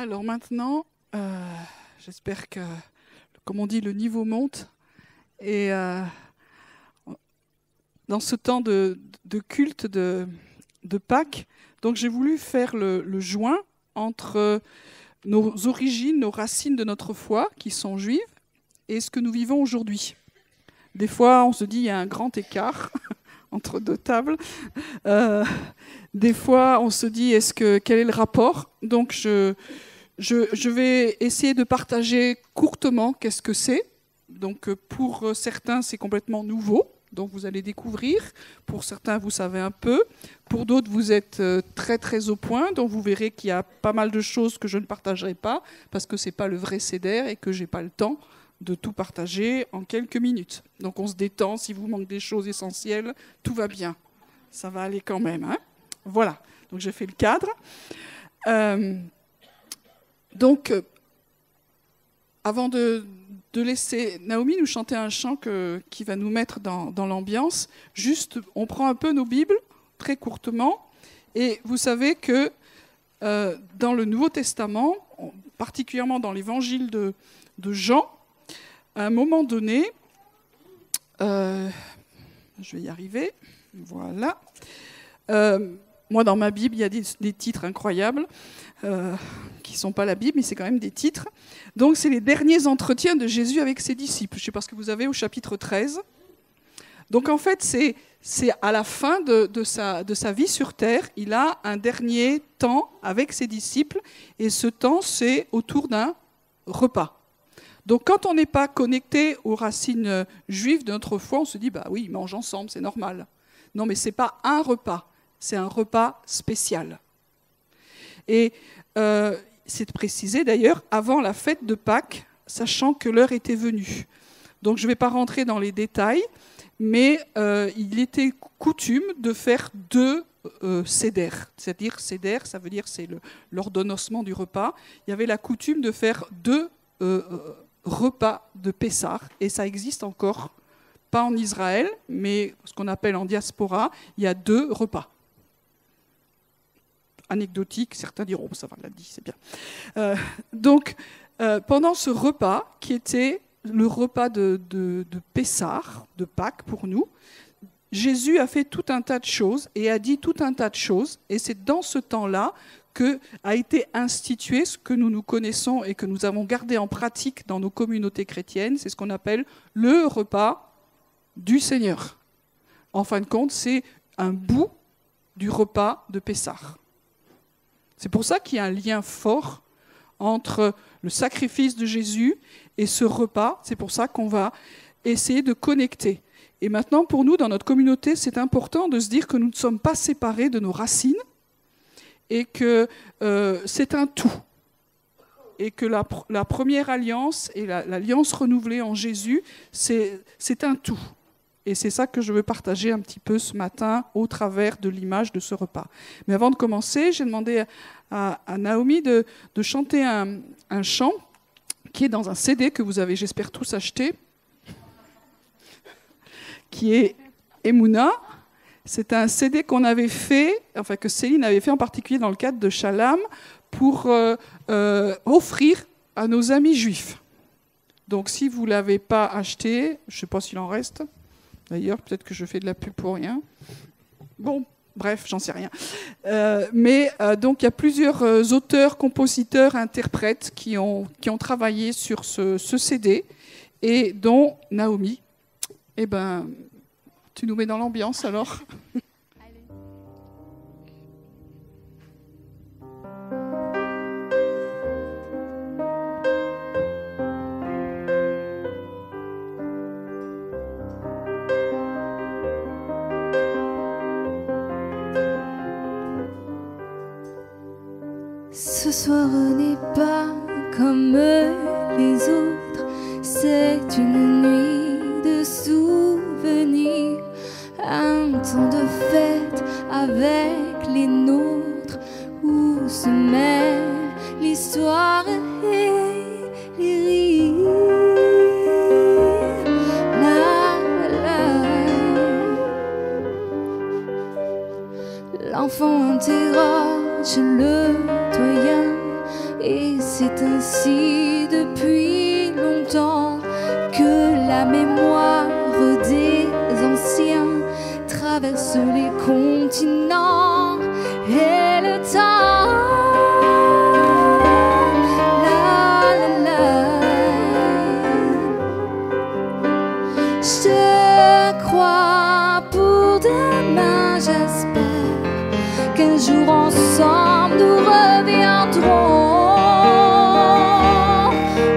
Alors maintenant, j'espère que, comme on dit, le niveau monte. Et dans ce temps de culte de Pâques, donc j'ai voulu faire le joint entre nos origines, nos racines de notre foi, qui sont juives, et ce que nous vivons aujourd'hui. Des fois, on se dit qu'il y a un grand écart entre deux tables. Des fois, on se dit quel est le rapport? Donc, je vais essayer de partager courtement qu'est-ce que c'est. Donc, pour certains, c'est complètement nouveau. Donc, vous allez découvrir. Pour certains, vous savez un peu. Pour d'autres, vous êtes très, très au point. Donc, vous verrez qu'il y a pas mal de choses que je ne partagerai pas parce que ce n'est pas le vrai CEDER et que je n'ai pas le temps de tout partager en quelques minutes. Donc, on se détend. Si vous manque des choses essentielles, tout va bien. Ça va aller quand même. Hein, voilà. Donc, j'ai fait le cadre. Avant de laisser Naomi nous chanter un chant qui va nous mettre dans l'ambiance, juste, on prend un peu nos Bibles, très courtement, et vous savez que dans le Nouveau Testament, particulièrement dans l'évangile de Jean, à un moment donné, je vais y arriver, voilà. Moi, dans ma Bible, il y a des titres incroyables, qui ne sont pas la Bible, mais c'est quand même des titres. Donc, c'est les derniers entretiens de Jésus avec ses disciples. Je ne sais pas ce que vous avez au chapitre 13. Donc, en fait, c'est à la fin de sa vie sur Terre, il a un dernier temps avec ses disciples, et ce temps, c'est autour d'un repas. Donc, quand on n'est pas connecté aux racines juives de notre foi, on se dit, bah oui, ils mangent ensemble, c'est normal. Non, mais ce n'est pas un repas, c'est un repas spécial. Et c'est précisé d'ailleurs avant la fête de Pâques, sachant que l'heure était venue. Donc je ne vais pas rentrer dans les détails, mais il était coutume de faire deux seder. C'est-à-dire, seder, ça veut dire c'est l'ordonnancement du repas. Il y avait la coutume de faire deux repas de Pessah, et ça existe encore, pas en Israël, mais ce qu'on appelle en diaspora, il y a deux repas. Anecdotique, certains diront, ça va, l'a dit, c'est bien. Pendant ce repas, qui était le repas de Pessah, de Pâques pour nous, Jésus a fait tout un tas de choses et a dit tout un tas de choses, et c'est dans ce temps-là qu'a été institué ce que nous connaissons et que nous avons gardé en pratique dans nos communautés chrétiennes, c'est ce qu'on appelle le repas du Seigneur. En fin de compte, c'est un bout du repas de Pessah. C'est pour ça qu'il y a un lien fort entre le sacrifice de Jésus et ce repas. C'est pour ça qu'on va essayer de connecter. Et maintenant, pour nous, dans notre communauté, c'est important de se dire que nous ne sommes pas séparés de nos racines et que c'est un tout. Et que la première alliance et l'alliance renouvelée en Jésus, c'est un tout. Et c'est ça que je veux partager un petit peu ce matin au travers de l'image de ce repas. Mais avant de commencer, j'ai demandé à Naomi de chanter un chant qui est dans un CD que vous avez, j'espère, tous acheté, qui est Emouna. C'est un CD qu'on avait fait, enfin que Céline avait fait en particulier dans le cadre de Shalom pour offrir à nos amis juifs. Donc si vous ne l'avez pas acheté, je ne sais pas s'il en reste. D'ailleurs, peut-être que je fais de la pub pour rien. Bon, bref, j'en sais rien. Donc, il y a plusieurs auteurs, compositeurs, interprètes qui ont travaillé sur ce CD, et dont Naomi. Eh ben, tu nous mets dans l'ambiance alors. Ce soir n'est pas comme les autres, c'est une nuit de souvenirs, un temps de fête avec les nôtres, où se mêlent l'histoire et les rires. L'enfant interroge le doyen, Et c'est ainsi depuis longtemps que la mémoire des anciens traverse les continents et le temps. La, la, la. Je crois pour demain, j'espère qu'un jour ensemble nous reviendrons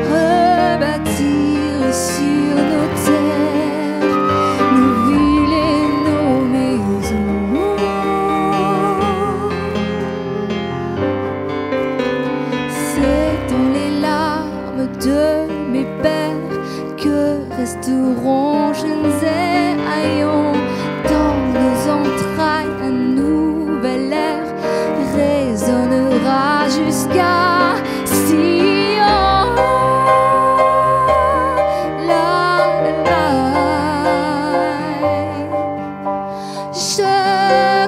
rebâtir sur nos terres nos villes et nos maisons. C'est dans les larmes de mes pères que resteront jeunes et haillons. Dans nos entrailles un nouvel air résonnera jusqu'à Sion. La, la, la. Je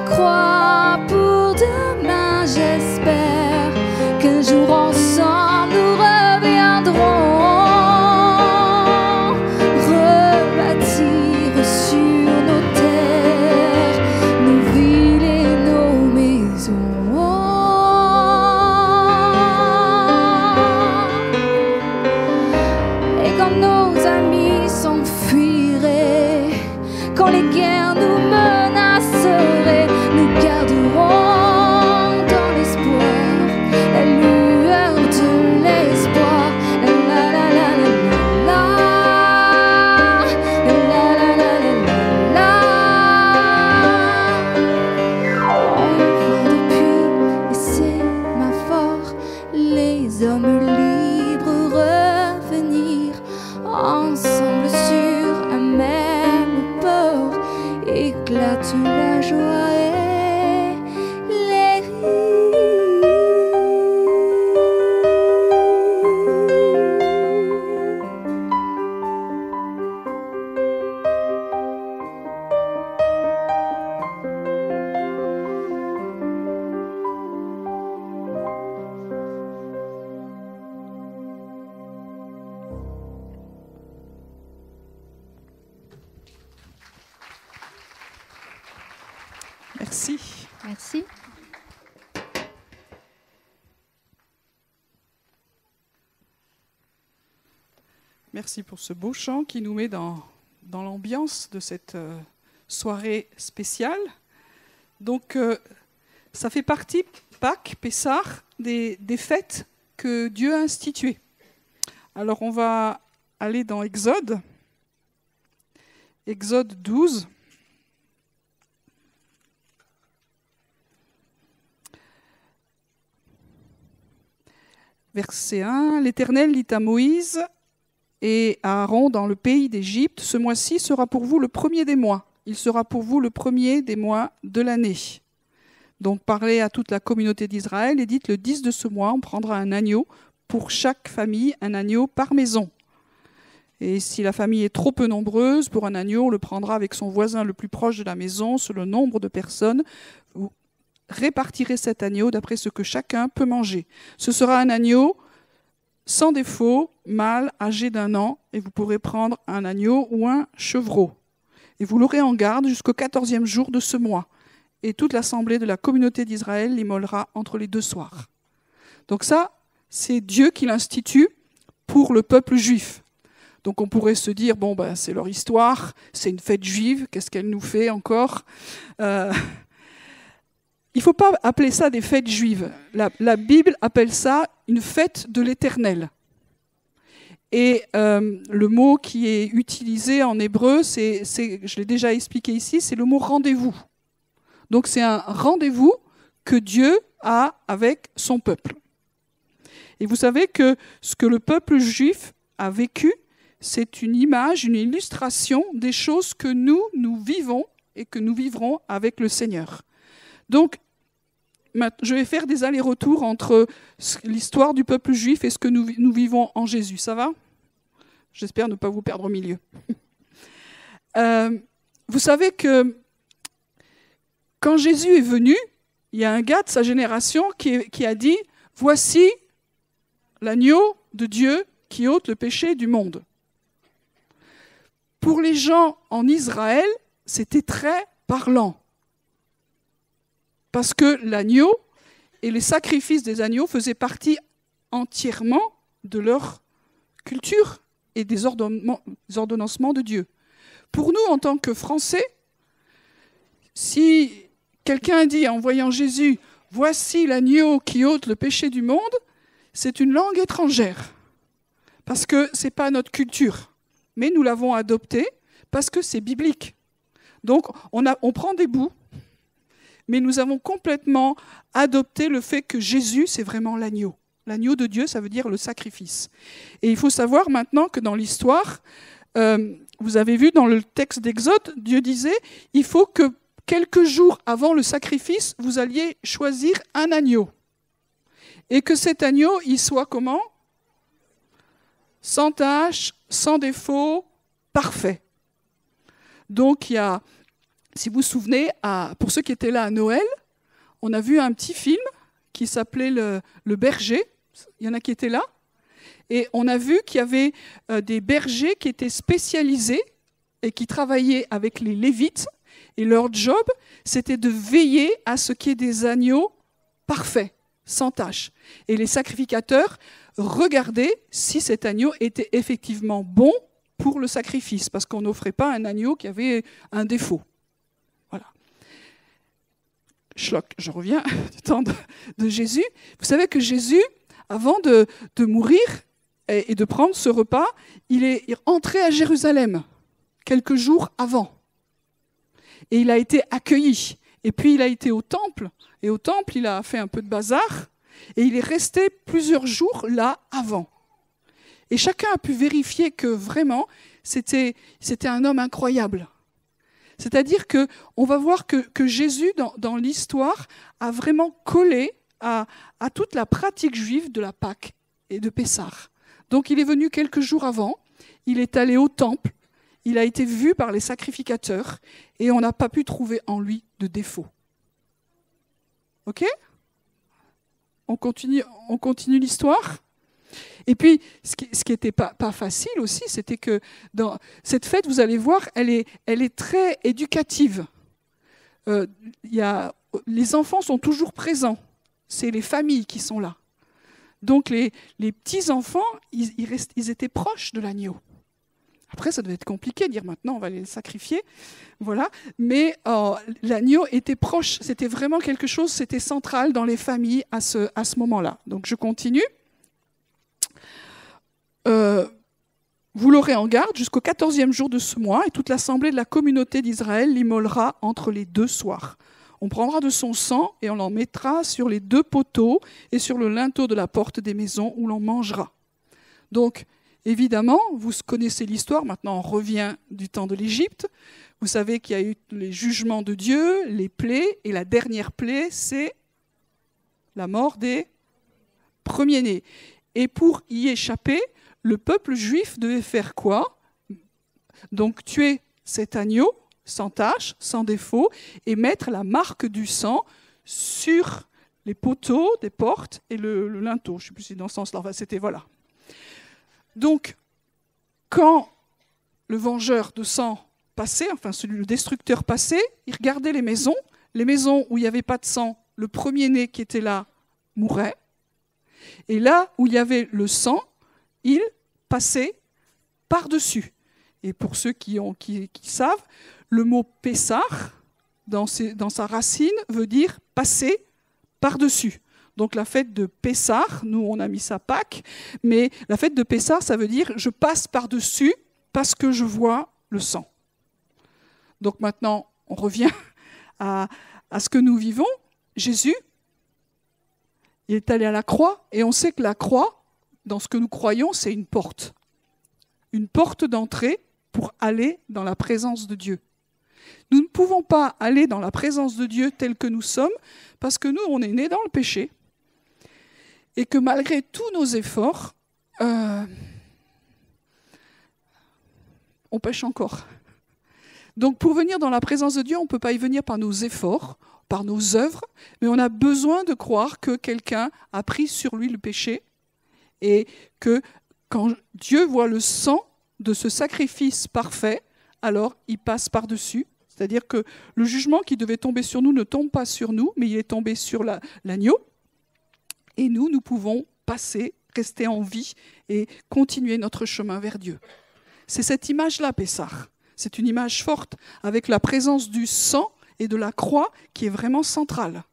crois pour demain, j'espère qu'un jour ensemble nous reviendrons rebâtir sur nos terres nos villes et nos maisons. Et quand nos amis s'enfuiraient, quand les guerres nous menaceraient, nous garderons dans l'espoir la lueur de l'espoir. La la la la la la la la la la. On voit depuis les sémaphores les hommes libres revenir ensemble sur un même port. Éclate la joie et les rires. Merci. Merci. Merci pour ce beau chant qui nous met dans l'ambiance de cette soirée spéciale. Donc, ça fait partie, Pâques, Pessah, des fêtes que Dieu a instituées. Alors, on va aller dans Exode 12. Verset 1, l'Éternel dit à Moïse et à Aaron dans le pays d'Égypte, ce mois-ci sera pour vous le premier des mois. Il sera pour vous le premier des mois de l'année. Donc parlez à toute la communauté d'Israël et dites le 10 de ce mois, on prendra un agneau pour chaque famille, un agneau par maison. Et si la famille est trop peu nombreuse, pour un agneau, on le prendra avec son voisin le plus proche de la maison, sur le nombre de personnes. Vous répartirez cet agneau d'après ce que chacun peut manger. Ce sera un agneau sans défaut, mâle, âgé d'1 an, et vous pourrez prendre un agneau ou un chevreau. Et vous l'aurez en garde jusqu'au 14e jour de ce mois. Et toute l'assemblée de la communauté d'Israël l'immolera entre les 2 soirs. Donc ça, c'est Dieu qui l'institue pour le peuple juif. Donc on pourrait se dire, bon, ben, c'est leur histoire, c'est une fête juive, qu'est-ce qu'elle nous fait encore ? Il ne faut pas appeler ça des fêtes juives. La Bible appelle ça une fête de l'Éternel. Et le mot qui est utilisé en hébreu, je l'ai déjà expliqué ici, c'est le mot rendez-vous. Donc c'est un rendez-vous que Dieu a avec son peuple. Et vous savez que ce que le peuple juif a vécu, c'est une image, une illustration des choses que nous vivons et que nous vivrons avec le Seigneur. Donc, je vais faire des allers-retours entre l'histoire du peuple juif et ce que nous vivons en Jésus. Ça va ? J'espère ne pas vous perdre au milieu. Vous savez que quand Jésus est venu, il y a un gars de sa génération qui a dit « Voici l'agneau de Dieu qui ôte le péché du monde. Pour les gens en Israël, c'était très parlant. Parce que l'agneau et les sacrifices des agneaux faisaient partie entièrement de leur culture et des ordonnancements de Dieu. Pour nous, en tant que Français, si quelqu'un dit en voyant Jésus « Voici l'agneau qui ôte le péché du monde », c'est une langue étrangère, parce que ce n'est pas notre culture. Mais nous l'avons adopté parce que c'est biblique. Donc on prend des bouts, mais nous avons complètement adopté le fait que Jésus, c'est vraiment l'agneau. L'agneau de Dieu, ça veut dire le sacrifice. Et il faut savoir maintenant que dans l'histoire, vous avez vu dans le texte d'Exode, Dieu disait, il faut que quelques jours avant le sacrifice, vous alliez choisir un agneau. Et que cet agneau, il soit comment ? Sans tache, sans défaut, parfait. Donc, il y a, si vous vous souvenez, pour ceux qui étaient là à Noël, on a vu un petit film qui s'appelait Le Berger. Il y en a qui étaient là. Et on a vu qu'il y avait des bergers qui étaient spécialisés et qui travaillaient avec les Lévites. Et leur job, c'était de veiller à ce qu'il y ait des agneaux parfaits, sans tache. Et les sacrificateurs regardaient si cet agneau était effectivement bon pour le sacrifice, parce qu'on n'offrait pas un agneau qui avait un défaut. Voilà. Je reviens du temps de Jésus. Vous savez que Jésus, avant de mourir et de prendre ce repas, il est entré à Jérusalem quelques jours avant. Et il a été accueilli. Et puis il a été au temple. Et au temple, il a fait un peu de bazar. Et il est resté plusieurs jours là avant. Et chacun a pu vérifier que vraiment, c'était un homme incroyable. C'est-à-dire qu'on va voir que Jésus, dans l'histoire, a vraiment collé à toute la pratique juive de la Pâque et de Pessah. Donc il est venu quelques jours avant, il est allé au temple, il a été vu par les sacrificateurs et on n'a pas pu trouver en lui de défaut. Ok ? On continue l'histoire. Et puis, ce qui n'était pas facile aussi, c'était que dans cette fête, vous allez voir, elle est très éducative. Les enfants sont toujours présents. C'est les familles qui sont là. Donc, les petits-enfants, ils étaient proches de l'agneau. Après, ça devait être compliqué de dire maintenant, on va les sacrifier. Voilà. Mais l'agneau était proche. C'était vraiment quelque chose, c'était central dans les familles à ce moment-là. Donc, je continue. Vous l'aurez en garde jusqu'au 14e jour de ce mois, et toute l'assemblée de la communauté d'Israël l'immolera entre les 2 soirs. On prendra de son sang et on l'en mettra sur les 2 poteaux et sur le linteau de la porte des maisons où l'on mangera. Donc, évidemment, vous connaissez l'histoire, maintenant on revient du temps de l'Égypte. Vous savez qu'il y a eu les jugements de Dieu, les plaies, et la dernière plaie, c'est la mort des premiers-nés. Et pour y échapper, le peuple juif devait faire quoi ? Donc tuer cet agneau, sans tache, sans défaut, et mettre la marque du sang sur les poteaux des portes et le linteau. Je ne sais plus si dans ce sens-là, enfin, c'était voilà. Donc, quand le vengeur de sang passait, enfin le destructeur passait, il regardait les maisons où il n'y avait pas de sang, le premier-né qui était là mourait, et là où il y avait le sang, il passait par-dessus. Et pour ceux qui savent, le mot « Pessah », dans sa racine, veut dire « passer par-dessus ». Donc la fête de Pessah, nous on a mis ça Pâques, mais la fête de Pessah, ça veut dire « je passe par-dessus parce que je vois le sang ». Donc maintenant, on revient à ce que nous vivons. Jésus, il est allé à la croix, et on sait que la croix, dans ce que nous croyons, c'est une porte d'entrée pour aller dans la présence de Dieu. Nous ne pouvons pas aller dans la présence de Dieu tel que nous sommes, parce que nous, on est nés dans le péché, et que malgré tous nos efforts, on pêche encore. Donc pour venir dans la présence de Dieu, on ne peut pas y venir par nos efforts, par nos œuvres, mais on a besoin de croire que quelqu'un a pris sur lui le péché et que quand Dieu voit le sang de ce sacrifice parfait, alors il passe par-dessus. C'est-à-dire que le jugement qui devait tomber sur nous ne tombe pas sur nous, mais il est tombé sur l'agneau. Et nous pouvons passer, rester en vie et continuer notre chemin vers Dieu. C'est cette image-là, Pessah. C'est une image forte avec la présence du sang et de la croix qui est vraiment centrale.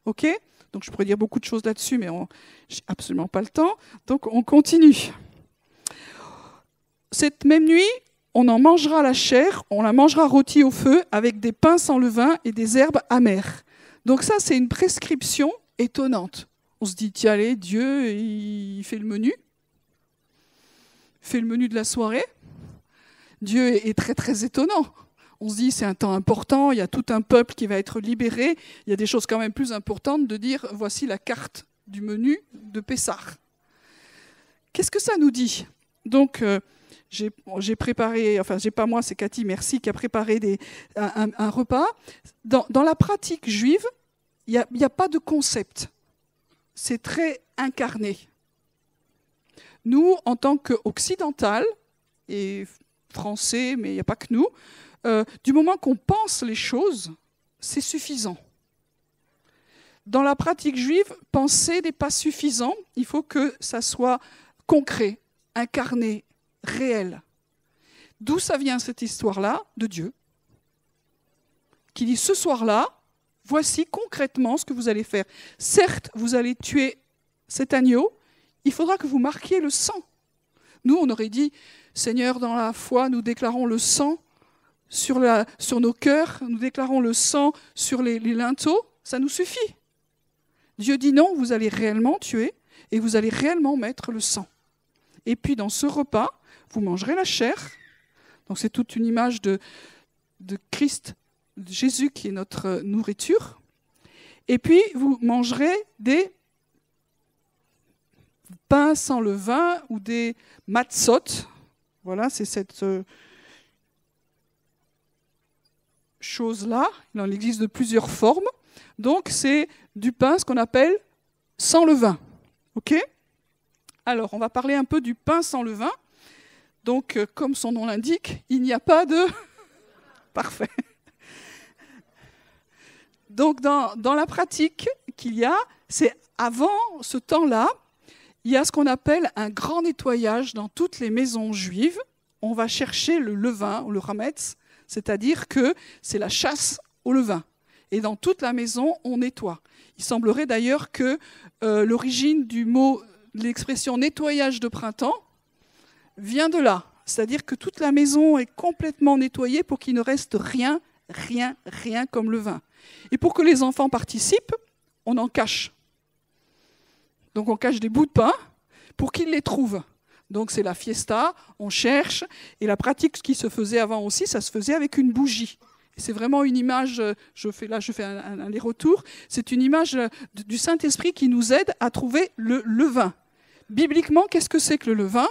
OK ? Donc je pourrais dire beaucoup de choses là-dessus, mais je n'ai absolument pas le temps. Donc on continue. Cette même nuit, on en mangera la chair, on la mangera rôtie au feu avec des pains sans levain et des herbes amères. Donc ça, c'est une prescription étonnante. On se dit, tiens, allez, Dieu, il fait le menu. Il fait le menu de la soirée. Dieu est très, très étonnant. On se dit, c'est un temps important, il y a tout un peuple qui va être libéré. Il y a des choses quand même plus importantes de dire, voici la carte du menu de Pessah. Qu'est-ce que ça nous dit ? Donc, j'ai préparé, enfin, j'ai pas moi, c'est Cathy, merci, qui a préparé un repas. Dans la pratique juive, il n'y a pas de concept. C'est très incarné. Nous, en tant qu'occidental et français, mais il n'y a pas que nous, du moment qu'on pense les choses, c'est suffisant. Dans la pratique juive, penser n'est pas suffisant. Il faut que ça soit concret, incarné, réel. D'où ça vient cette histoire-là ? De Dieu, qui dit ce soir-là, voici concrètement ce que vous allez faire. Certes, vous allez tuer cet agneau, il faudra que vous marquiez le sang. Nous, on aurait dit, Seigneur, dans la foi, nous déclarons le sang sur nos cœurs, nous déclarons le sang sur les linteaux, ça nous suffit. Dieu dit non, vous allez réellement tuer et vous allez réellement mettre le sang. Et puis dans ce repas, vous mangerez la chair. Donc c'est toute une image de Christ, de Jésus qui est notre nourriture. Et puis vous mangerez des pains sans levain ou des matzot. Voilà, c'est cette chose-là. Il en existe de plusieurs formes. Donc c'est du pain, ce qu'on appelle sans levain. OK ? Alors, on va parler un peu du pain sans levain. Donc, comme son nom l'indique, il n'y a pas de... Parfait. Donc, dans la pratique qu'il y a, c'est avant ce temps-là, il y a ce qu'on appelle un grand nettoyage dans toutes les maisons juives. On va chercher le levain, ou le hametz, c'est-à-dire que c'est la chasse au levain. Et dans toute la maison, on nettoie. Il semblerait d'ailleurs que l'origine du mot, l'expression nettoyage de printemps, vient de là. C'est-à-dire que toute la maison est complètement nettoyée pour qu'il ne reste rien comme levain. Et pour que les enfants participent, on en cache. Donc on cache des bouts de pain pour qu'ils les trouvent. Donc c'est la fiesta, on cherche. Et la pratique qui se faisait avant aussi, ça se faisait avec une bougie. C'est vraiment une image, je fais un aller-retour, c'est une image du Saint-Esprit qui nous aide à trouver le levain. Bibliquement, qu'est-ce que c'est que le levain ?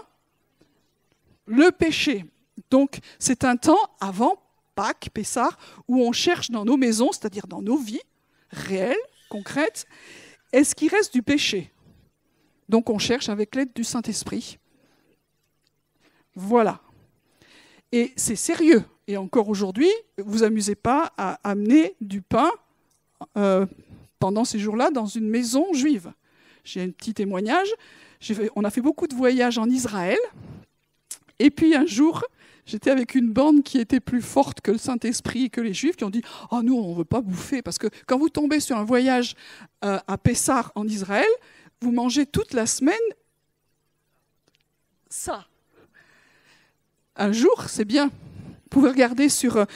Le péché. Donc, c'est un temps avant Pâques, Pessah, où on cherche dans nos maisons, c'est-à-dire dans nos vies réelles, concrètes, est-ce qu'il reste du péché ? Donc, on cherche avec l'aide du Saint-Esprit. Voilà. Et c'est sérieux. Et encore aujourd'hui, vous amusez pas à amener du pain pendant ces jours-là dans une maison juive. J'ai un petit témoignage. On a fait beaucoup de voyages en Israël. Et puis un jour, j'étais avec une bande qui était plus forte que le Saint-Esprit et que les Juifs qui ont dit « Oh, nous, on ne veut pas bouffer. » Parce que quand vous tombez sur un voyage à Pessah en Israël, vous mangez toute la semaine ça. Un jour, c'est bien. Vous pouvez regarder sur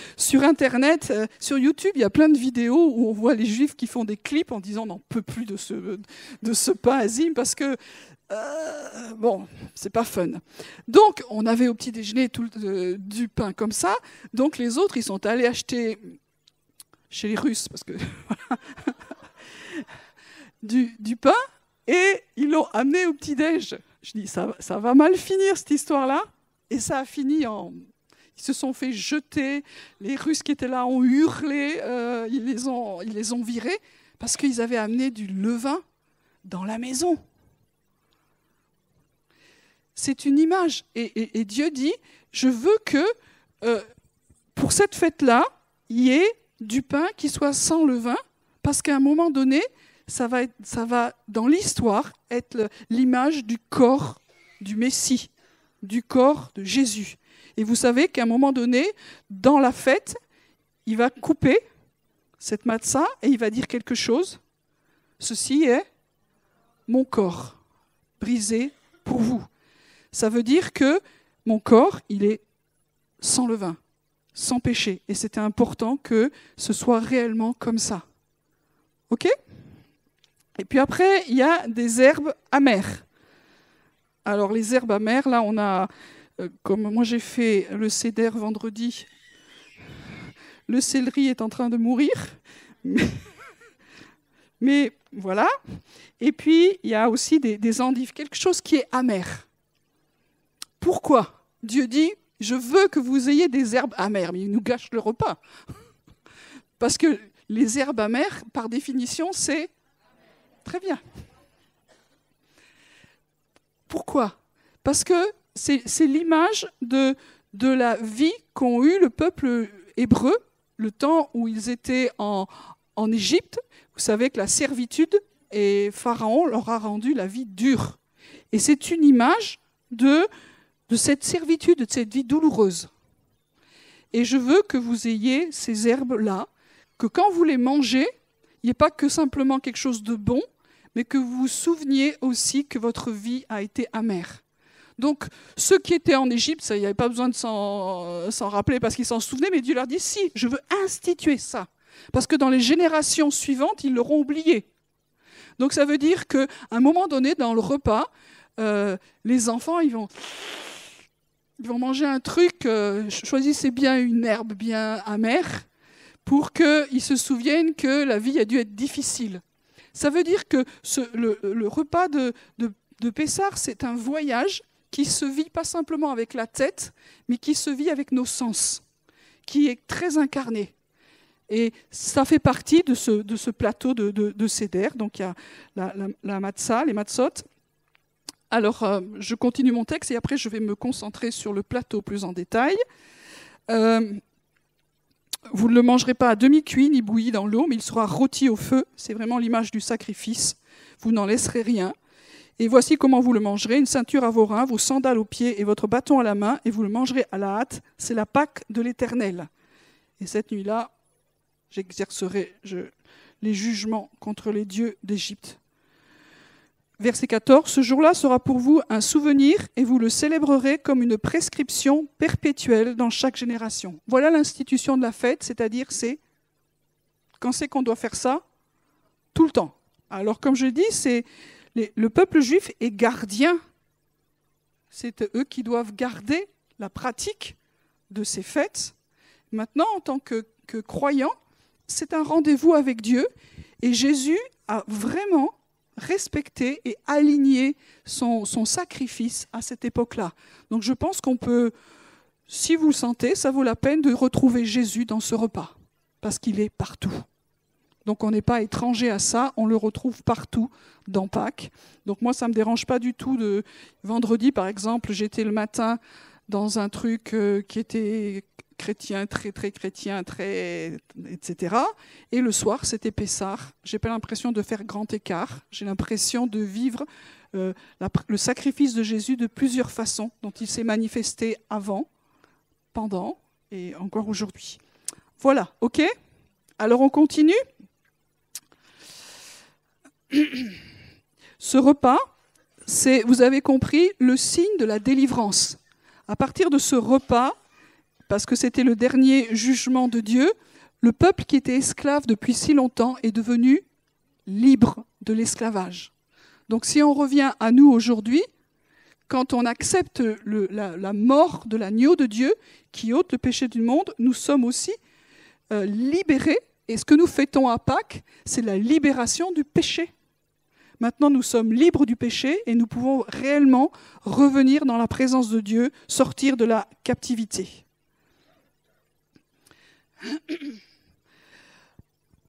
Internet, sur YouTube, il y a plein de vidéos où on voit les Juifs qui font des clips en disant « On n'en peut plus de ce pain azim parce que bon, c'est pas fun. » Donc, on avait au petit déjeuner du pain comme ça. Donc, les autres, ils sont allés acheter chez les Russes parce que du pain et ils l'ont amené au petit-déj. Je dis, ça va mal finir cette histoire-là. Et ça a fini en... Ils se sont fait jeter, les Russes qui étaient là ont hurlé, ils les ont virés parce qu'ils avaient amené du levain dans la maison. c'est une image. Et Dieu dit, je veux que pour cette fête-là, il y ait du pain qui soit sans levain, parce qu'à un moment donné, ça va dans l'histoire être l'image du corps du Messie, du corps de Jésus. Et vous savez qu'à un moment donné, dans la fête, il va couper cette matzah et il va dire quelque chose. Ceci est mon corps, brisé pour vous. Ça veut dire que mon corps, il est sans levain, sans péché. Et c'était important que ce soit réellement comme ça. OK ? Et puis après, il y a des herbes amères. Alors les herbes amères, là on a, comme moi j'ai fait le seder vendredi, le céleri est en train de mourir. Mais voilà. Et puis, il y a aussi des endives, quelque chose qui est amer. Pourquoi ? Dieu dit, je veux que vous ayez des herbes amères, mais il nous gâche le repas. Parce que les herbes amères, par définition, c'est très bien. Pourquoi ? Parce que c'est l'image de la vie qu'ont eu le peuple hébreu, le temps où ils étaient en Égypte. Vous savez que la servitude, et Pharaon leur a rendu la vie dure. Et c'est une image de cette servitude, de cette vie douloureuse. Et je veux que vous ayez ces herbes-là, que quand vous les mangez, il n'y ait pas que simplement quelque chose de bon, mais que vous vous souveniez aussi que votre vie a été amère. Donc, ceux qui étaient en Égypte, il n'y avait pas besoin de s'en rappeler parce qu'ils s'en souvenaient, mais Dieu leur dit, si, je veux instituer ça. Parce que dans les générations suivantes, ils l'auront oublié. Donc ça veut dire qu'à un moment donné, dans le repas, les enfants, ils vont manger un truc, choisissez bien une herbe bien amère, pour qu'ils se souviennent que la vie a dû être difficile. Ça veut dire que le repas de Pessah, c'est un voyage qui se vit pas simplement avec la tête, mais qui se vit avec nos sens, qui est très incarné. Et ça fait partie de ce plateau de seder. Donc il y a la matzah, les matzot. Alors je continue mon texte et après je vais me concentrer sur le plateau plus en détail. Vous ne le mangerez pas à demi-cuit ni bouilli dans l'eau, mais il sera rôti au feu. C'est vraiment l'image du sacrifice. Vous n'en laisserez rien. Et voici comment vous le mangerez, une ceinture à vos reins, vos sandales aux pieds et votre bâton à la main, et vous le mangerez à la hâte. C'est la Pâque de l'Éternel. Et cette nuit-là, j'exercerai les jugements contre les dieux d'Égypte. Verset 14, ce jour-là sera pour vous un souvenir et vous le célébrerez comme une prescription perpétuelle dans chaque génération. Voilà l'institution de la fête, c'est-à-dire quand c'est qu'on doit faire ça ? Tout le temps. Alors comme je dis, le peuple juif est gardien. C'est eux qui doivent garder la pratique de ces fêtes. Maintenant, en tant que croyant, c'est un rendez-vous avec Dieu et Jésus a vraiment respecté et aligné son sacrifice à cette époque-là. Donc je pense qu'on peut, si vous le sentez, ça vaut la peine de retrouver Jésus dans ce repas, parce qu'il est partout. Donc on n'est pas étranger à ça, on le retrouve partout dans Pâques. Donc moi ça ne me dérange pas du tout. Vendredi par exemple, j'étais le matin dans un truc qui était chrétien, très chrétien, etc. Et le soir, c'était Pessah. J'ai pas l'impression de faire grand écart. J'ai l'impression de vivre le sacrifice de Jésus de plusieurs façons, dont il s'est manifesté avant, pendant et encore aujourd'hui. Voilà, ok ? Alors on continue. Ce repas, c'est, vous avez compris, le signe de la délivrance. À partir de ce repas, parce que c'était le dernier jugement de Dieu, le peuple qui était esclave depuis si longtemps est devenu libre de l'esclavage. Donc si on revient à nous aujourd'hui, quand on accepte la mort de l'agneau de Dieu qui ôte le péché du monde, nous sommes aussi libérés. Et ce que nous fêtons à Pâques, c'est la libération du péché. Maintenant, nous sommes libres du péché et nous pouvons réellement revenir dans la présence de Dieu, sortir de la captivité.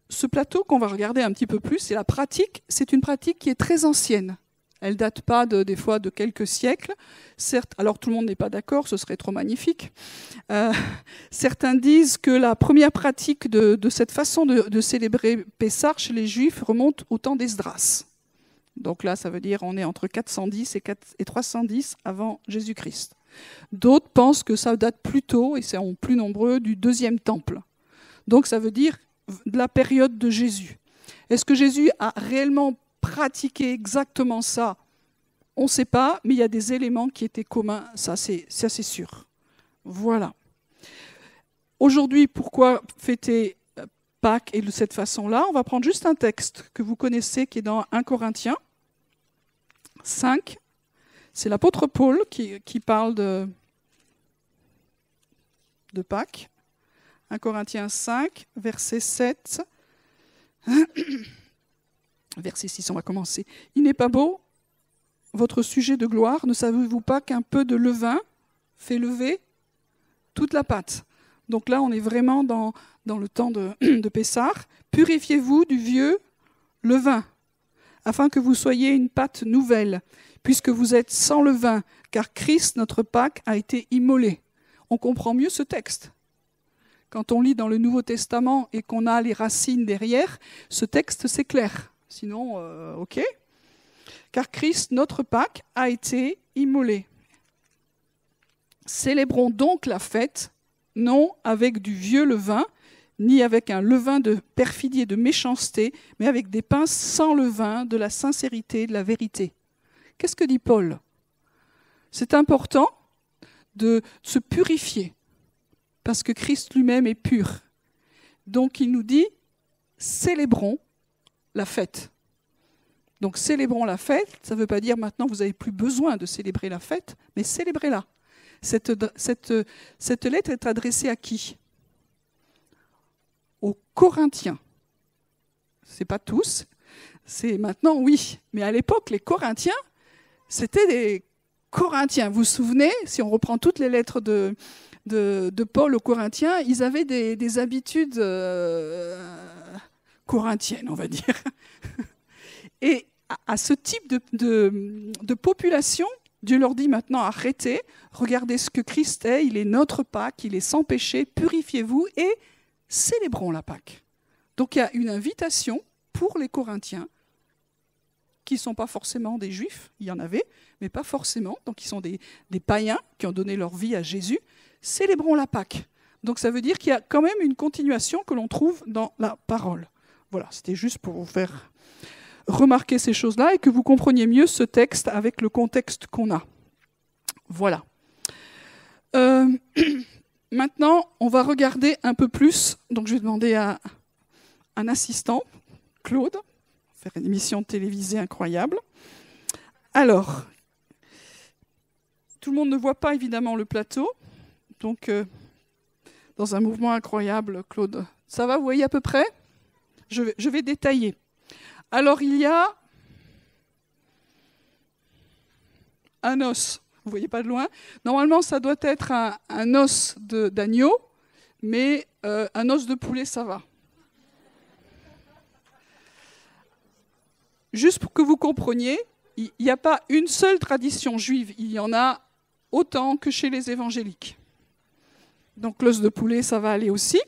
Ce plateau qu'on va regarder un petit peu plus, c'est une pratique qui est très ancienne. Elle ne date pas des fois de quelques siècles. Certes, alors tout le monde n'est pas d'accord, ce serait trop magnifique. Certains disent que la première pratique de cette façon de célébrer Pessah chez les Juifs remonte au temps d'Esdras. Donc là, ça veut dire on est entre 410 et 310 avant Jésus-Christ. D'autres pensent que ça date plus tôt, et c'est en plus nombreux, du deuxième temple. Donc ça veut dire de la période de Jésus. Est-ce que Jésus a réellement pratiqué exactement ça? On ne sait pas, mais il y a des éléments qui étaient communs, ça c'est sûr. Voilà. Aujourd'hui, pourquoi fêter Pâques et de cette façon-là? On va prendre juste un texte que vous connaissez qui est dans 1 Corinthiens 5. C'est l'apôtre Paul qui parle de Pâques. 1 Corinthiens 5, verset 7. Verset 6, on va commencer. « Il n'est pas beau, votre sujet de gloire, ne savez-vous pas qu'un peu de levain fait lever toute la pâte ?» Donc là, on est vraiment dans le temps de Pessah. « Purifiez-vous du vieux levain, afin que vous soyez une pâte nouvelle, puisque vous êtes sans levain, car Christ, notre Pâque, a été immolé. » On comprend mieux ce texte. Quand on lit dans le Nouveau Testament et qu'on a les racines derrière, ce texte, c'est clair. Sinon, ok. Car Christ, notre Pâque, a été immolé. Célébrons donc la fête, non avec du vieux levain, ni avec un levain de perfidie et de méchanceté, mais avec des pains sans levain, de la sincérité et de la vérité. Qu'est-ce que dit Paul? C'est important de se purifier, parce que Christ lui-même est pur. Donc il nous dit, célébrons la fête. Donc célébrons la fête, ça ne veut pas dire maintenant vous n'avez plus besoin de célébrer la fête, mais célébrez-la. Cette lettre est adressée à qui? Aux Corinthiens. Ce n'est pas tous, c'est maintenant oui. Mais à l'époque, les Corinthiens, c'était des Corinthiens. Vous vous souvenez, si on reprend toutes les lettres de Paul aux Corinthiens, ils avaient des habitudes corinthiennes, on va dire. Et à ce type de population, Dieu leur dit maintenant, arrêtez, regardez ce que Christ est, il est notre Pâque, il est sans péché, purifiez-vous et célébrons la Pâque. Donc il y a une invitation pour les Corinthiens, qui ne sont pas forcément des Juifs, il y en avait, mais pas forcément, donc ils sont des païens qui ont donné leur vie à Jésus. Célébrons la Pâque. Donc ça veut dire qu'il y a quand même une continuation que l'on trouve dans la parole. Voilà, c'était juste pour vous faire remarquer ces choses-là et que vous compreniez mieux ce texte avec le contexte qu'on a. Voilà. Maintenant, on va regarder un peu plus. Donc je vais demander à un assistant, Claude, faire une émission télévisée incroyable. Alors, tout le monde ne voit pas évidemment le plateau. Donc, dans un mouvement incroyable, Claude, ça va, vous voyez à peu près? Je vais détailler. Alors, il y a un os, vous ne voyez pas de loin. Normalement, ça doit être un os d'agneau, mais un os de poulet, ça va. Juste pour que vous compreniez, il n'y a pas une seule tradition juive, il y en a autant que chez les évangéliques. Donc l'os de poulet, ça va aller aussi.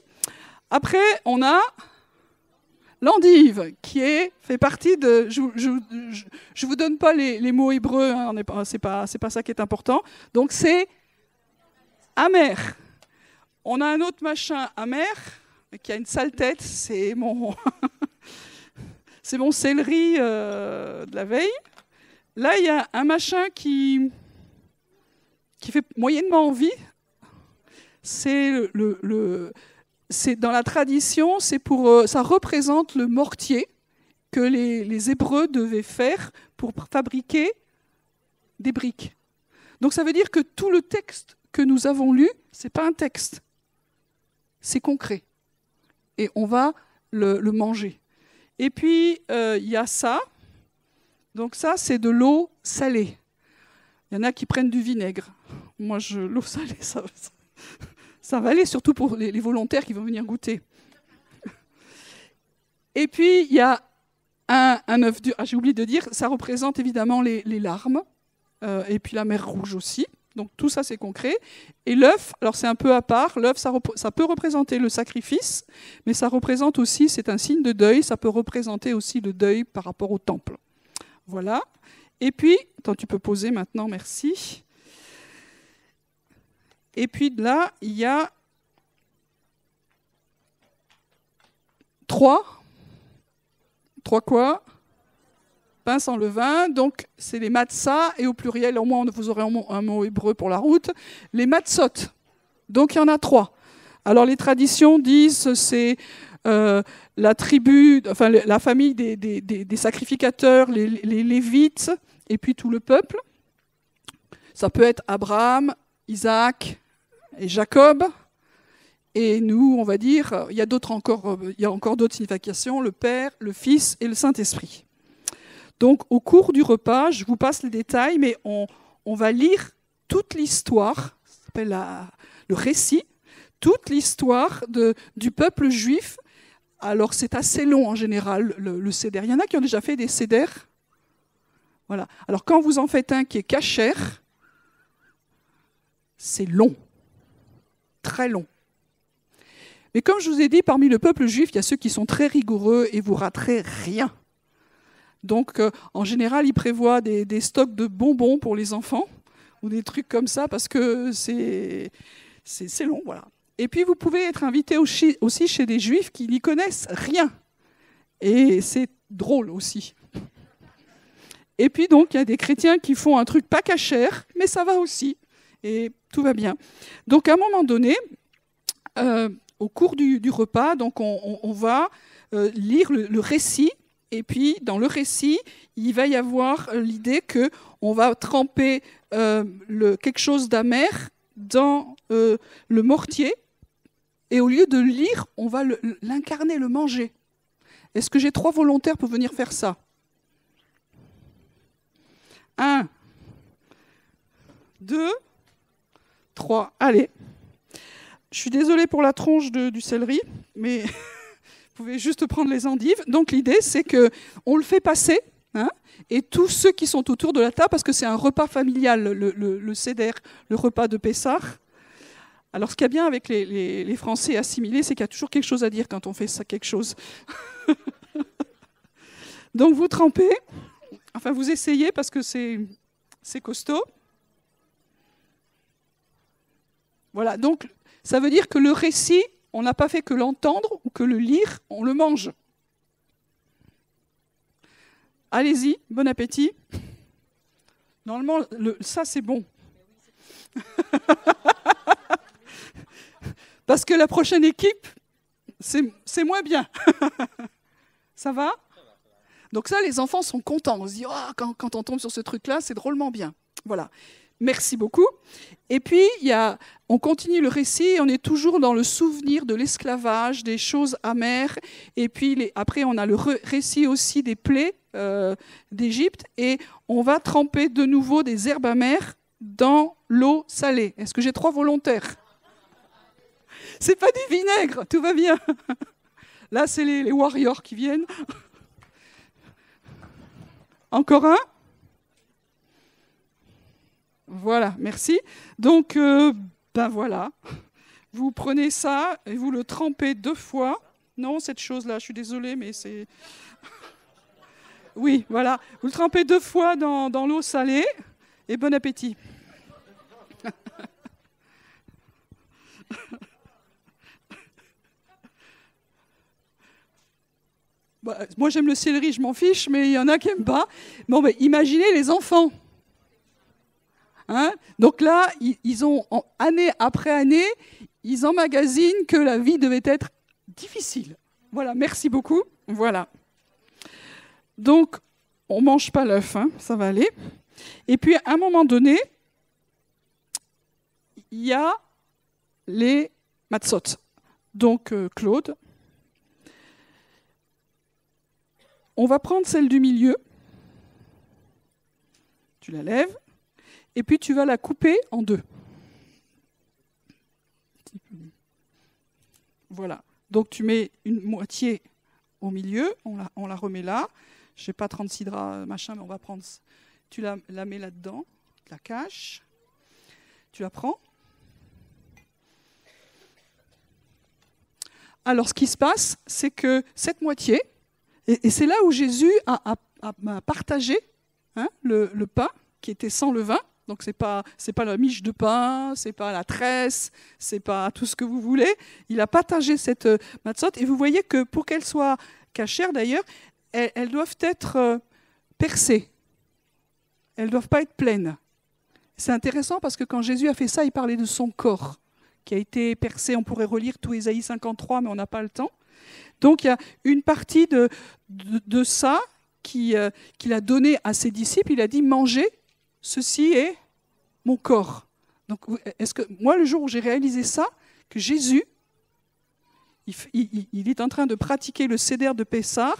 Après, on a l'endive, qui fait partie de... Je ne vous donne pas les mots hébreux, hein, c'est pas ça qui est important. Donc c'est amer. On a un autre machin amer, qui a une sale tête, c'est mon céleri de la veille. Là, il y a un machin qui fait moyennement envie. C'est dans la tradition, ça représente le mortier que les Hébreux devaient faire pour fabriquer des briques. Donc ça veut dire que tout le texte que nous avons lu, c'est pas un texte, c'est concret. Et on va le manger. Et puis, il y a ça. Donc ça, c'est de l'eau salée. Il y en a qui prennent du vinaigre. Moi, l'eau salée, ça va aller, surtout pour les volontaires qui vont venir goûter. Et puis, il y a un œuf dur. Ah, j'ai oublié de dire, ça représente évidemment les larmes, et puis la mer Rouge aussi. Donc tout ça, c'est concret. Et l'œuf, alors c'est un peu à part, l'œuf, ça peut représenter le sacrifice, mais ça représente aussi, c'est un signe de deuil, ça peut représenter aussi le deuil par rapport au temple. Voilà. Et puis, attends, tu peux poser maintenant, merci. Et puis là, il y a 3 quoi? Pain sans levain, donc c'est les matzah, et au pluriel, au moins vous aurez un mot hébreu pour la route, les matzot. Donc il y en a 3. Alors les traditions disent c'est la tribu, enfin la famille des sacrificateurs, les Lévites, et puis tout le peuple. Ça peut être Abraham, Isaac et Jacob. Et nous, on va dire, il y a encore d'autres significations, le Père, le Fils et le Saint-Esprit. Donc, au cours du repas, je vous passe les détails, mais on va lire toute l'histoire, ça s'appelle le récit, toute l'histoire du peuple juif. Alors, c'est assez long en général, le seder. Il y en a qui ont déjà fait des séders. Voilà. Alors, quand vous en faites un qui est kasher, c'est long, très long. Mais comme je vous ai dit, parmi le peuple juif, il y a ceux qui sont très rigoureux et vous raterez rien. Donc, en général, ils prévoient des stocks de bonbons pour les enfants ou des trucs comme ça parce que c'est long, voilà. Et puis, vous pouvez être invité aussi chez des juifs qui n'y connaissent rien. Et c'est drôle aussi. Et puis, donc, il y a des chrétiens qui font un truc pas cachère, mais ça va aussi. Et tout va bien. Donc, à un moment donné, au cours du repas, donc on va lire le récit. Et puis, dans le récit, il va y avoir l'idée qu'on va tremper quelque chose d'amer dans le mortier. Et au lieu de le lire, on va l'incarner, le manger. Est-ce que j'ai 3 volontaires pour venir faire ça? 1, 2, 3. Allez. Je suis désolée pour la tronche du céleri, mais vous pouvez juste prendre les endives. Donc l'idée, c'est qu'on le fait passer, hein, et tous ceux qui sont autour de la table, parce que c'est un repas familial, le seder, le repas de Pessah. Alors ce qu'il y a bien avec les Français assimilés, c'est qu'il y a toujours quelque chose à dire quand on fait ça, quelque chose. Donc vous trempez, enfin vous essayez parce que c'est costaud. Voilà, donc ça veut dire que le récit, on n'a pas fait que l'entendre ou que le lire, on le mange. Allez-y, bon appétit. Normalement, ça c'est bon. Parce que la prochaine équipe, c'est moins bien. Ça va? Donc ça, les enfants sont contents. On se dit, oh, quand on tombe sur ce truc-là, c'est drôlement bien. Voilà. Merci beaucoup. Et puis, on continue le récit, on est toujours dans le souvenir de l'esclavage, des choses amères. Et puis, après, on a le récit aussi des plaies d'Égypte. Et on va tremper de nouveau des herbes amères dans l'eau salée. Est-ce que j'ai 3 volontaires? C'est pas du vinaigre, tout va bien. Là, c'est les warriors qui viennent. Encore un? Voilà, merci. Donc, ben voilà. Vous prenez ça et vous le trempez 2 fois. Non, cette chose-là, je suis désolée, mais c'est... Oui, voilà. Vous le trempez 2 fois dans l'eau salée et bon appétit. Bah, moi, j'aime le céleri, je m'en fiche, mais il y en a qui n'aiment pas. Bon, ben, imaginez les enfants. Hein? Donc là, ils ont, année après année, ils emmagasinent que la vie devait être difficile. Voilà, merci beaucoup. Voilà. Donc, on ne mange pas l'œuf, hein, ça va aller. Et puis, à un moment donné, il y a les matzot. Donc, Claude, on va prendre celle du milieu. Tu la lèves. Et puis tu vas la couper en 2. Voilà. Donc tu mets une moitié au milieu, on la remet là. Je n'ai pas 36 draps, machin, mais on va prendre... Tu la mets là-dedans, tu la caches, tu la prends. Alors, ce qui se passe, c'est que cette moitié, et c'est là où Jésus a partagé le pain qui était sans levain. Donc, c'est pas la miche de pain, c'est pas la tresse, c'est pas tout ce que vous voulez. Il a partagé cette matzot. Et vous voyez que pour qu'elles soient cachères, d'ailleurs, elles doivent être percées. Elles ne doivent pas être pleines. C'est intéressant parce que quand Jésus a fait ça, il parlait de son corps qui a été percé. On pourrait relire tout Ésaïe 53, mais on n'a pas le temps. Donc, il y a une partie de ça qu'il a donné à ses disciples. Il a dit, mangez, ceci est mon corps. Donc, est-ce que moi, le jour où j'ai réalisé ça, que Jésus, il est en train de pratiquer le Seder de Pessah,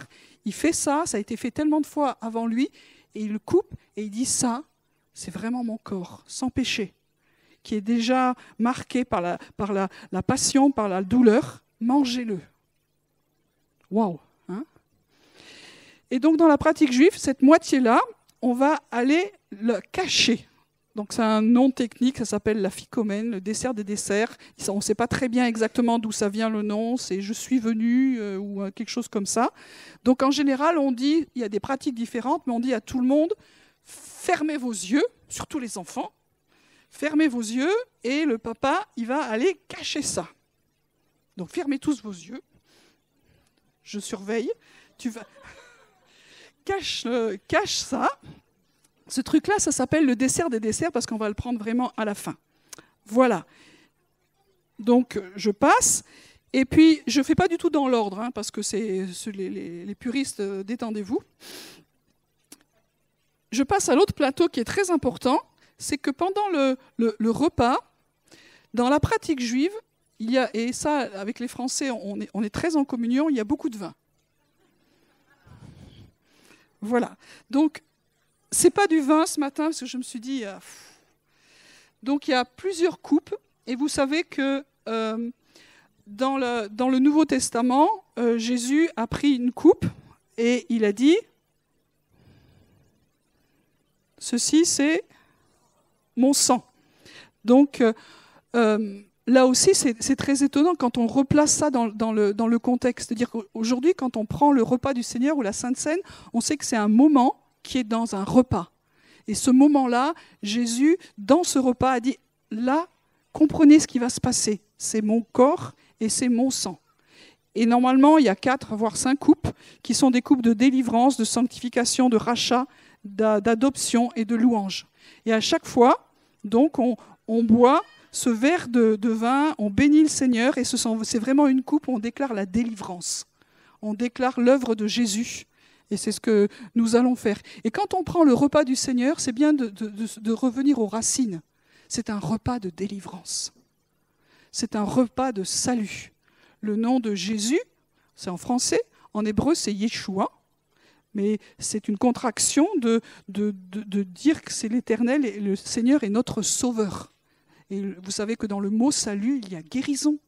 il fait ça a été fait tellement de fois avant lui, et il le coupe, et il dit ça, c'est vraiment mon corps, sans péché, qui est déjà marqué par la passion, par la douleur, mangez-le. Waouh, hein? Et donc dans la pratique juive, cette moitié-là, on va aller le cacher. Donc c'est un nom technique, ça s'appelle la ficomène, le dessert des desserts. On ne sait pas très bien exactement d'où ça vient le nom, c'est « je suis venu » ou quelque chose comme ça. Donc en général, on dit, il y a des pratiques différentes, mais on dit à tout le monde, fermez vos yeux, surtout les enfants, fermez vos yeux et le papa, il va aller cacher ça. Donc fermez tous vos yeux, je surveille, tu vas... cache ça. Ce truc-là, ça s'appelle le dessert des desserts parce qu'on va le prendre vraiment à la fin. Voilà. Donc, je passe. Et puis, je ne fais pas du tout dans l'ordre, parce que c'est les puristes, détendez-vous. Je passe à l'autre plateau qui est très important. C'est que pendant le repas, dans la pratique juive, il y a, et ça, avec les Français, on est très en communion, il y a beaucoup de vin. Voilà. Donc, c'est pas du vin ce matin, parce que je me suis dit... Donc, il y a plusieurs coupes. Et vous savez que dans le Nouveau Testament, Jésus a pris une coupe et il a dit, ceci, c'est mon sang. Donc, là aussi, c'est très étonnant quand on replace ça dans le contexte. C'est-à-dire qu'aujourd'hui, quand on prend le repas du Seigneur ou la Sainte Seine, on sait que c'est un moment qui est dans un repas. Et ce moment-là, Jésus, dans ce repas, a dit, là, comprenez ce qui va se passer. C'est mon corps et c'est mon sang. Et normalement, il y a 4, voire 5 coupes qui sont des coupes de délivrance, de sanctification, de rachat, d'adoption et de louange. Et à chaque fois, donc, on boit ce verre de vin, on bénit le Seigneur et c'est vraiment une coupe où on déclare la délivrance. On déclare l'œuvre de Jésus. Et c'est ce que nous allons faire. Et quand on prend le repas du Seigneur, c'est bien de revenir aux racines. C'est un repas de délivrance. C'est un repas de salut. Le nom de Jésus, c'est en français, en hébreu c'est Yeshua, mais c'est une contraction de dire que c'est l'Éternel et le Seigneur est notre Sauveur. Et vous savez que dans le mot salut, il y a guérison,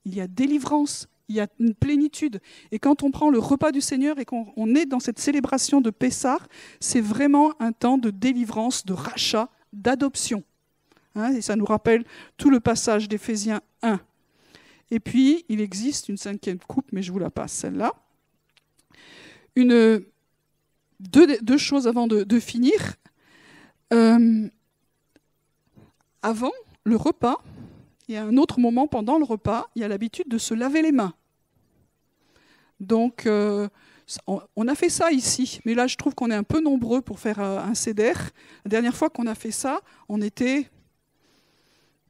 il y a délivrance, il y a une plénitude. Et quand on prend le repas du Seigneur et qu'on est dans cette célébration de Pessah, c'est vraiment un temps de délivrance, de rachat, d'adoption. Et ça nous rappelle tout le passage d'Éphésiens 1. Et puis, il existe une 5e coupe, mais je vous la passe, celle-là. Deux choses avant de finir. Avant le repas, il y a un autre moment pendant le repas, il y a l'habitude de se laver les mains. Donc, on a fait ça ici, mais là, je trouve qu'on est un peu nombreux pour faire un seder. La dernière fois qu'on a fait ça, on était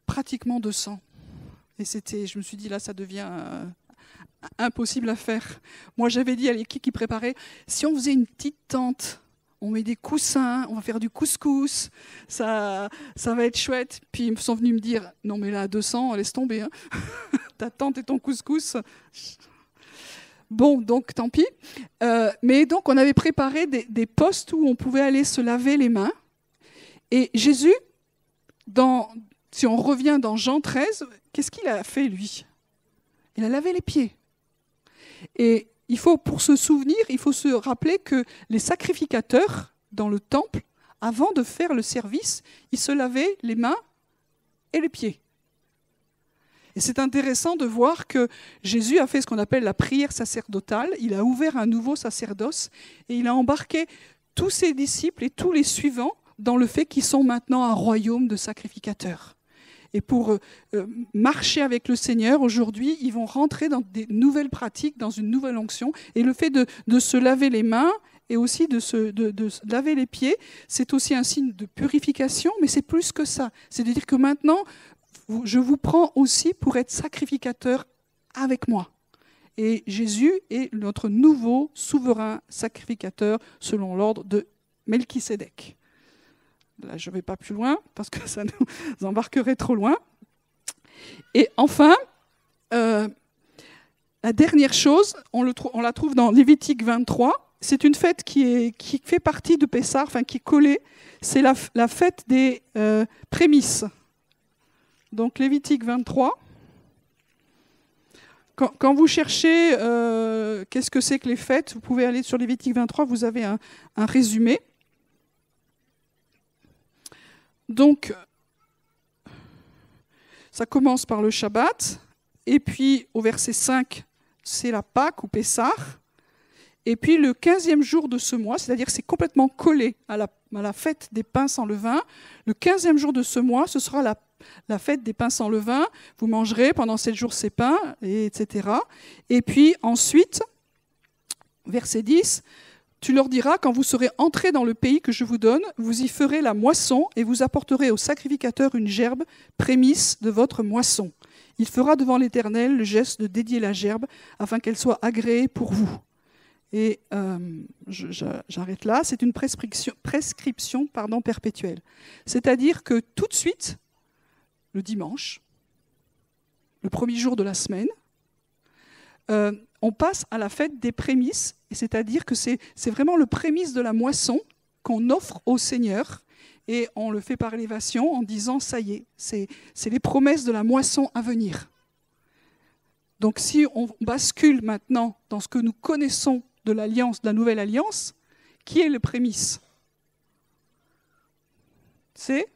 pratiquement 200. Et je me suis dit, là, ça devient impossible à faire. Moi, j'avais dit à l'équipe qui préparait, si on faisait une petite tente, on met des coussins, on va faire du couscous, ça va être chouette. Puis ils sont venus me dire, non mais là, à 200, laisse tomber. Hein. Ta tente et ton couscous. Bon, donc tant pis. Mais donc, on avait préparé des postes où on pouvait aller se laver les mains. Et Jésus, si on revient dans Jean 13, qu'est-ce qu'il a fait, lui? Il a lavé les pieds. Et pour se souvenir, il faut se rappeler que les sacrificateurs dans le temple, avant de faire le service, ils se lavaient les mains et les pieds. Et c'est intéressant de voir que Jésus a fait ce qu'on appelle la prière sacerdotale. Il a ouvert un nouveau sacerdoce et il a embarqué tous ses disciples et tous les suivants dans le fait qu'ils sont maintenant un royaume de sacrificateurs. Et pour marcher avec le Seigneur, aujourd'hui, ils vont rentrer dans des nouvelles pratiques, dans une nouvelle onction. Et le fait de se laver les mains et aussi de se laver les pieds, c'est aussi un signe de purification, mais c'est plus que ça. C'est de dire que maintenant, je vous prends aussi pour être sacrificateur avec moi. Et Jésus est notre nouveau souverain sacrificateur selon l'ordre de Melchisédek. Là, je ne vais pas plus loin parce que ça nous embarquerait trop loin. Et enfin, la dernière chose, on la trouve dans Lévitique 23. C'est une fête qui fait partie de Pessah, enfin qui est collée. C'est la fête des prémices. Donc Lévitique 23. Quand vous cherchez qu'est-ce que c'est que les fêtes, vous pouvez aller sur Lévitique 23, vous avez un résumé. Donc, ça commence par le Shabbat, et puis au verset 5, c'est la Pâque ou Pessah, et puis le 15e jour de ce mois, c'est-à-dire que c'est complètement collé à la fête des pains sans levain, le 15e jour de ce mois, ce sera la fête des pains sans levain, vous mangerez pendant 7 jours ces pains, etc. Et puis ensuite, verset 10, tu leur diras, quand vous serez entrés dans le pays que je vous donne, vous y ferez la moisson et vous apporterez au sacrificateur une gerbe, prémisse de votre moisson. Il fera devant l'Éternel le geste de dédier la gerbe afin qu'elle soit agréée pour vous. Et j'arrête là, c'est une prescription perpétuelle. C'est-à-dire que tout de suite, le dimanche, le premier jour de la semaine, on passe à la fête des prémices, c'est-à-dire que c'est vraiment le prémisse de la moisson qu'on offre au Seigneur, et on le fait par élévation en disant « ça y est, c'est les promesses de la moisson à venir ». Donc si on bascule maintenant dans ce que nous connaissons de l'alliance, de la nouvelle alliance, qui est le prémisse? C'est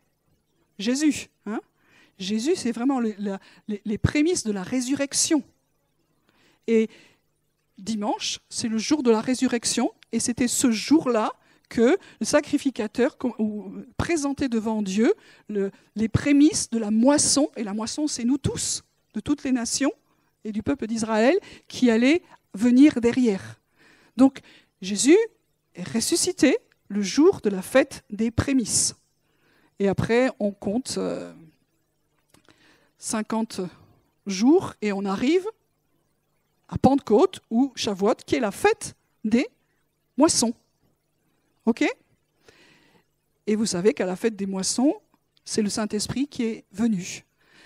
Jésus. Hein? Jésus, c'est vraiment les prémices de la résurrection. Et dimanche, c'est le jour de la résurrection, et c'était ce jour-là que le sacrificateur présentait devant Dieu les prémices de la moisson, et la moisson, c'est nous tous, de toutes les nations et du peuple d'Israël, qui allaient venir derrière. Donc, Jésus est ressuscité le jour de la fête des prémices. Et après, on compte 50 jours, et on arrive à Pentecôte ou Shavuot, qui est la fête des moissons. OK ? Et vous savez qu'à la fête des moissons, c'est le Saint-Esprit qui est venu.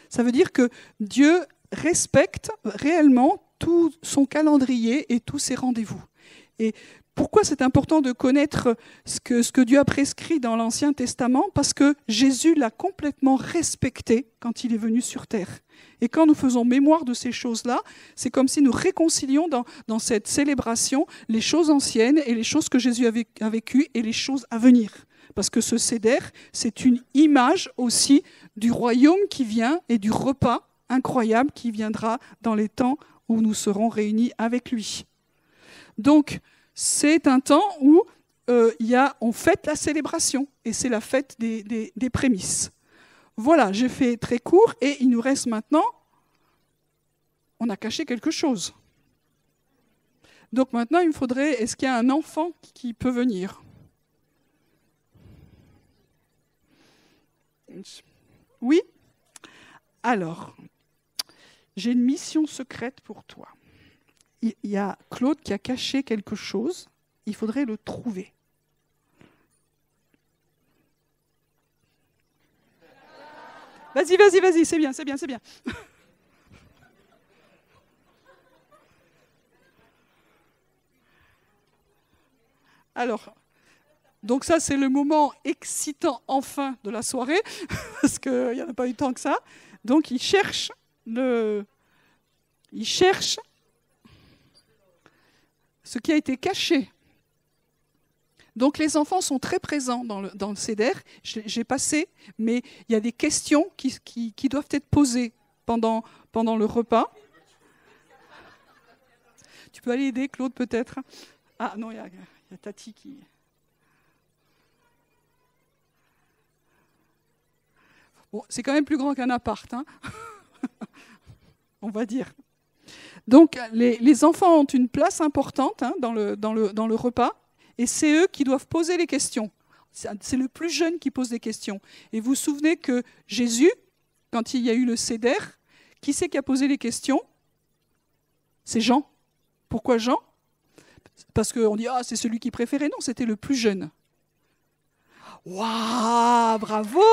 Ça veut dire que Dieu respecte réellement tout son calendrier et tous ses rendez-vous. Et pourquoi c'est important de connaître ce que Dieu a prescrit dans l'Ancien Testament? Parce que Jésus l'a complètement respecté quand il est venu sur terre. Et quand nous faisons mémoire de ces choses-là, c'est comme si nous réconcilions dans cette célébration les choses anciennes et les choses que Jésus a vécues et les choses à venir. Parce que ce Seder, c'est une image aussi du royaume qui vient et du repas incroyable qui viendra dans les temps où nous serons réunis avec lui. Donc, c'est un temps où on fête la célébration, et c'est la fête des prémices. Voilà, j'ai fait très court, et il nous reste maintenant, on a caché quelque chose. Donc maintenant, il me faudrait, est-ce qu'il y a un enfant qui peut venir? Oui? Alors, j'ai une mission secrète pour toi. Il y a Claude qui a caché quelque chose, il faudrait le trouver. Vas-y, c'est bien. Alors, donc ça c'est le moment excitant enfin de la soirée, parce qu'il n'y en a pas eu tant que ça. Donc il cherche ce qui a été caché. Donc les enfants sont très présents dans le Seder. J'ai passé, mais il y a des questions qui doivent être posées pendant le repas. Tu peux aller aider, Claude, peut-être? Ah non, il y a Tati qui... Bon, c'est quand même plus grand qu'un appart, hein. On va dire. Donc les enfants ont une place importante, hein, dans le repas. Et c'est eux qui doivent poser les questions. C'est le plus jeune qui pose des questions. Et vous vous souvenez que Jésus, quand il y a eu le Seder, qui c'est qui a posé les questions? C'est Jean. Pourquoi Jean? Parce qu'on dit, ah, c'est celui qui préférait. Non, c'était le plus jeune. Waouh, bravo!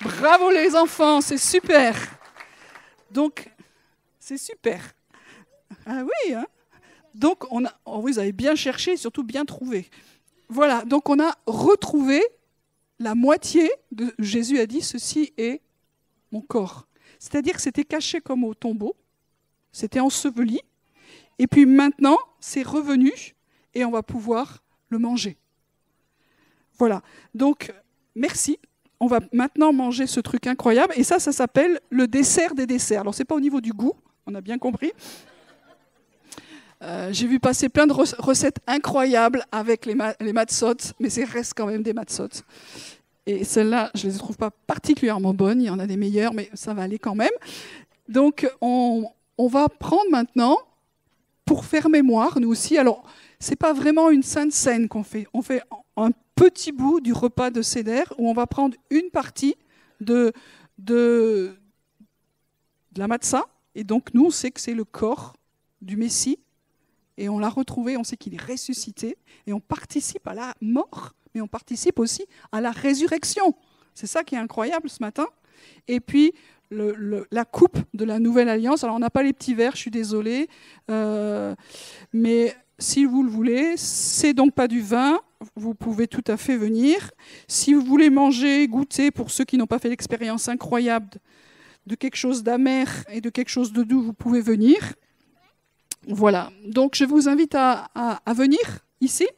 Bravo les enfants, c'est super. Donc, c'est super. Ah oui, hein? Donc, vous avez bien cherché et surtout bien trouvé. Voilà, donc on a retrouvé la moitié de Jésus a dit, ceci est mon corps. C'est-à-dire que c'était caché comme au tombeau, c'était enseveli, et puis maintenant, c'est revenu, et on va pouvoir le manger. Voilà, donc merci. On va maintenant manger ce truc incroyable, et ça s'appelle le dessert des desserts. Alors, ce n'est pas au niveau du goût, on a bien compris. J'ai vu passer plein de recettes incroyables avec les matzot, mais ça reste quand même des matzot. Et celles-là, je ne les trouve pas particulièrement bonnes. Il y en a des meilleures, mais ça va aller quand même. Donc, on va prendre maintenant, pour faire mémoire, nous aussi. Alors, ce n'est pas vraiment une sainte scène qu'on fait. On fait un petit bout du repas de Seder où on va prendre une partie de la matzah. Et donc, nous, on sait que c'est le corps du Messie. Et on l'a retrouvé, on sait qu'il est ressuscité, et on participe à la mort, mais on participe aussi à la résurrection. C'est ça qui est incroyable ce matin. Et puis, la coupe de la Nouvelle Alliance, alors on n'a pas les petits verres, je suis désolée, mais si vous le voulez, c'est donc pas du vin, vous pouvez tout à fait venir. Si vous voulez manger, goûter, pour ceux qui n'ont pas fait l'expérience incroyable de quelque chose d'amer et de quelque chose de doux, vous pouvez venir. Voilà, donc je vous invite à venir ici.